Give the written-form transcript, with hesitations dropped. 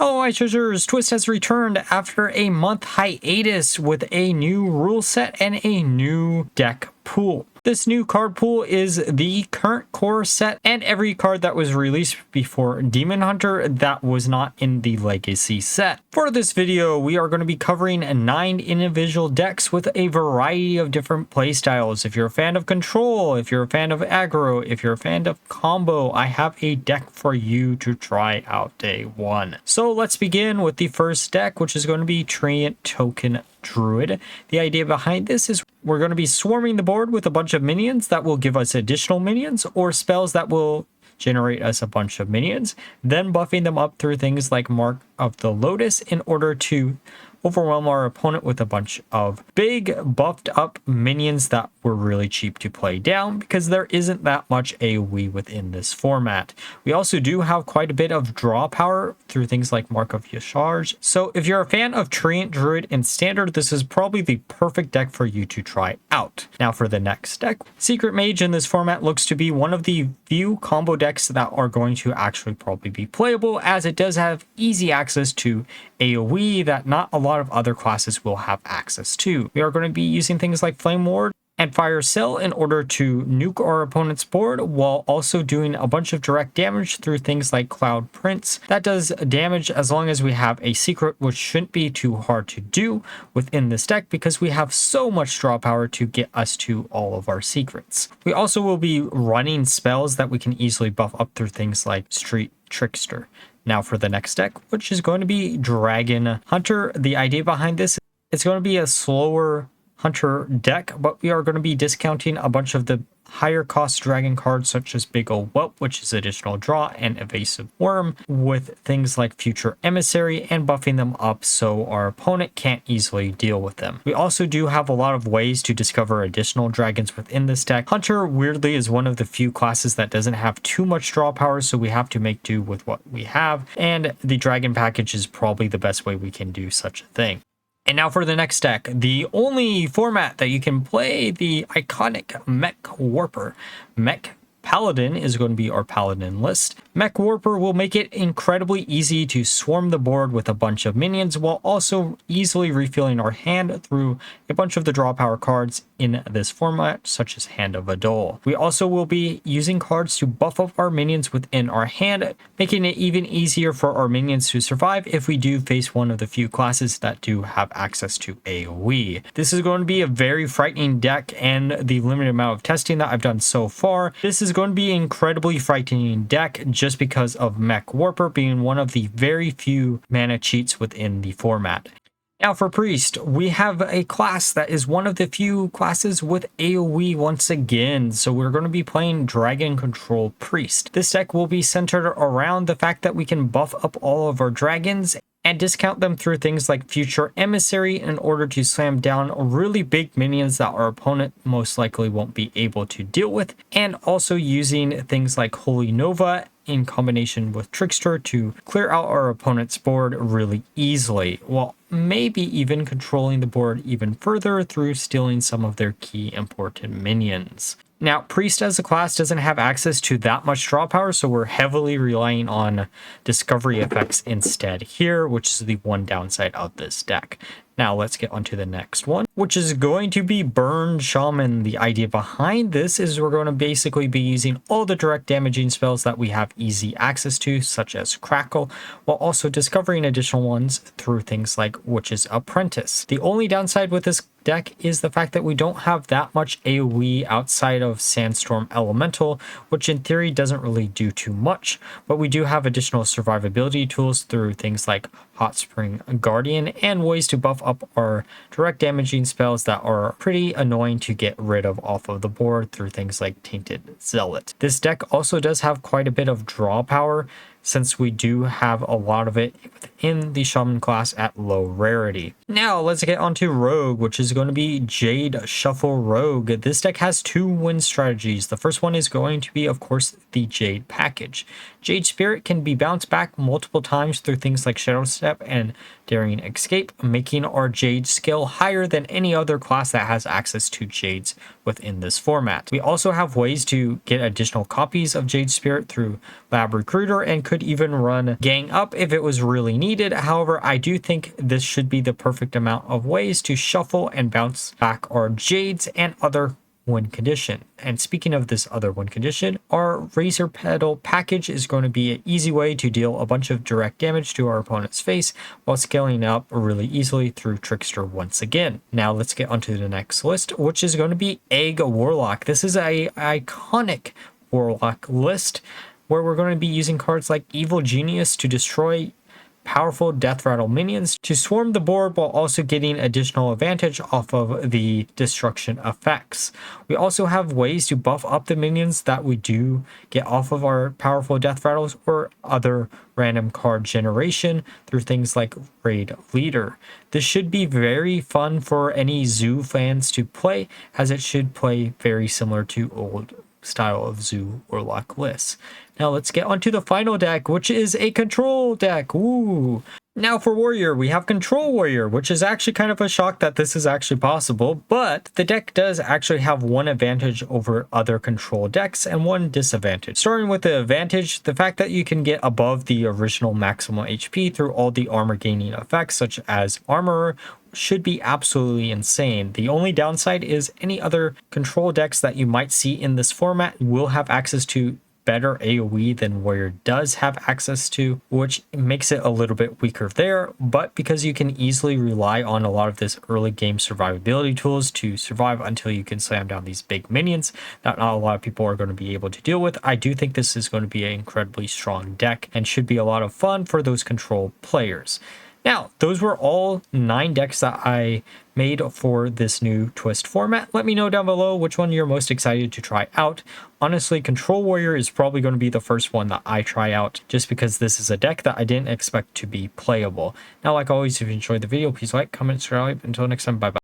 Hello, my treasures! Twist has returned after a month hiatus with a new rule set and a new deck pool. This new card pool is the current core set and every card that was released before Demon Hunter that was not in the legacy set. For this video, we are going to be covering 9 individual decks with a variety of different playstyles. If you're a fan of control, if you're a fan of aggro, if you're a fan of combo, I have a deck for you to try out day one. So let's begin with the first deck, which is going to be Treant Token Druid. The idea behind this is we're going to be swarming the board with a bunch of minions that will give us additional minions or spells that will generate us a bunch of minions, then buffing them up through things like Mark of the Lotus in order to overwhelm our opponent with a bunch of big buffed up minions that were really cheap to play down because there isn't that much AoE within this format. We also do have quite a bit of draw power through things like Mark of Yasharj. So if you're a fan of Treant Druid in Standard, this is probably the perfect deck for you to try out. Now for the next deck, Secret Mage in this format looks to be one of the few combo decks that are going to actually probably be playable, as it does have easy access to AoE that not a lot of other classes will have access to. We are going to be using things like Flame Ward and Fire Cell in order to nuke our opponent's board while also doing a bunch of direct damage through things like Cloud Prince. That does damage as long as we have a secret, which shouldn't be too hard to do within this deck because we have so much draw power to get us to all of our secrets. We also will be running spells that we can easily buff up through things like Street Trickster. Now for the next deck, which is going to be Dragon Hunter. The idea behind this, it's going to be a slower Hunter deck, but we are going to be discounting a bunch of the higher cost dragon cards such as Big Ol' Whelp, which is additional draw, and Evasive Worm with things like Future Emissary and buffing them up so our opponent can't easily deal with them. We also do have a lot of ways to discover additional dragons within this deck. Hunter weirdly is one of the few classes that doesn't have too much draw power, so we have to make do with what we have, and the dragon package is probably the best way we can do such a thing. And now for the next deck, the only format that you can play the iconic Mech Warper. Mech Paladin is going to be our Paladin list. Mech Warper will make it incredibly easy to swarm the board with a bunch of minions while also easily refilling our hand through a bunch of the draw power cards in this format, such as Hand of Adol. We also will be using cards to buff up our minions within our hand, making it even easier for our minions to survive if we do face one of the few classes that do have access to AoE. This is going to be a very frightening deck, and the limited amount of testing that I've done so far, this is going to be an incredibly frightening deck just because of Mech Warper being one of the very few mana cheats within the format. Now for Priest, we have a class that is one of the few classes with AoE once again, so we're going to be playing Dragon Control Priest. This deck will be centered around the fact that we can buff up all of our dragons and discount them through things like Future Emissary in order to slam down really big minions that our opponent most likely won't be able to deal with, and also using things like Holy Nova in combination with Trickster to clear out our opponent's board really easily, while maybe even controlling the board even further through stealing some of their key important minions. Now, Priest as a class doesn't have access to that much draw power, so we're heavily relying on discovery effects instead here, which is the one downside of this deck. Now let's get on to the next one, which is going to be Burn Shaman. The idea behind this is we're going to basically be using all the direct damaging spells that we have easy access to, such as Crackle, while also discovering additional ones through things like Witch's Apprentice. The only downside with this deck is the fact that we don't have that much AoE outside of Sandstorm Elemental, which in theory doesn't really do too much, but we do have additional survivability tools through things like Hot Spring Guardian and ways to buff up our direct damaging spells that are pretty annoying to get rid of off of the board through things like Tainted Zealot. This deck also does have quite a bit of draw power, since we do have a lot of it within the Shaman class at low rarity. Now let's get onto Rogue, which is going to be Jade Shuffle Rogue. This deck has two win strategies. The first one is going to be, of course, the Jade package. Jade Spirit can be bounced back multiple times through things like Shadow Step and Daring Escape, making our Jade skill higher than any other class that has access to Jades within this format. We also have ways to get additional copies of Jade Spirit through Lab Recruiter and could even run Gang Up if it was really needed. However, I do think this should be the perfect amount of ways to shuffle and bounce back our Jades and other win condition. And speaking of this other win condition, our Razor Petal package is going to be an easy way to deal a bunch of direct damage to our opponent's face while scaling up really easily through Trickster once again. Now let's get onto the next list, which is going to be Egg Warlock. This is a iconic Warlock list where we're going to be using cards like Evil Genius to destroy powerful Death Rattle minions to swarm the board while also getting additional advantage off of the destruction effects. We also have ways to buff up the minions that we do get off of our powerful Death Rattles or other random card generation through things like Raid Leader. This should be very fun for any Zoo fans to play, as it should play very similar to old style of Zoo Warlock lists. Now let's get onto the final deck, which is a control deck. Ooh. Now for Warrior, we have Control Warrior, which is actually kind of a shock that this is actually possible, but the deck does actually have one advantage over other control decks and one disadvantage. Starting with the advantage, the fact that you can get above the original maximum HP through all the armor gaining effects, such as Armorer, should be absolutely insane. The only downside is any other control decks that you might see in this format will have access to better AoE than Warrior does have access to, which makes it a little bit weaker there. But because you can easily rely on a lot of this early game survivability tools to survive until you can slam down these big minions that not a lot of people are going to be able to deal with, I do think this is going to be an incredibly strong deck and should be a lot of fun for those control players. Now, those were all 9 decks that I made for this new Twist format. Let me know down below which one you're most excited to try out. Honestly, Control Warrior is probably going to be the first one that I try out, just because this is a deck that I didn't expect to be playable. Now, like always, if you enjoyed the video, please like, comment, subscribe. Until next time, bye-bye.